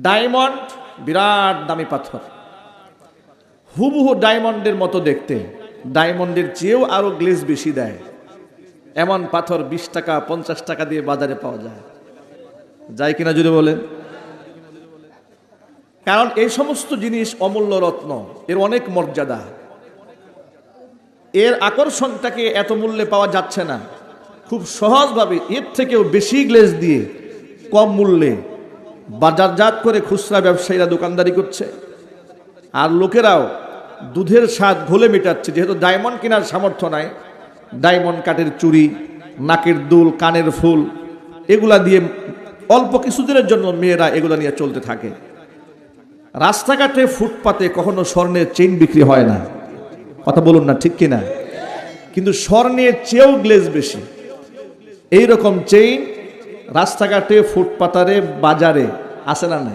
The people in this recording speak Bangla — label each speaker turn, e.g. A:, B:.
A: ডায়মন্ড বিরাট দামি পাথর, হুবহু ডায়মন্ডের মতো দেখতে, ডায়মন্ডের চেয়েও আরো গ্লেজ বেশি দেয় এমন পাথর 20 টাকা 50 টাকা দিয়ে বাজারে পাওয়া যায় কিনা যদি বলেন। কারণ এই সমস্ত জিনিস অমূল্য রত্ন, এর অনেক মর্যাদা, এর আকর্ষণটাকে এত মূল্যে পাওয়া যাচ্ছে না। খুব সহজভাবে এর থেকেও বেশি গ্লেজ দিয়ে কম মূল্যে বাজারজাত করে খুচরা ব্যবসায়ীরা দোকানদারি করছে, আর লোকেরাও দুধের স্বাদ ঘোলে মেটাচ্ছে। যেহেতু ডায়মন্ড কেনার সামর্থ্য নাই, ডায়মন্ড কাঠের চুড়ি, নাকের দুল, কানের ফুল, এগুলা দিয়ে অল্প কিছুদিনের জন্য মেয়েরা এগুলা নিয়ে চলতে থাকে। রাস্তাঘাটে ফুটপাতে কখনো স্বর্ণের চেইন বিক্রি হয় না, কথা বলুন না ঠিক কিনা। কিন্তু স্বর্ণের চেয়েও গ্লেজ বেশি এইরকম চেইন রাস্তাঘাটে ফুটপাতারে বাজারে আসে না।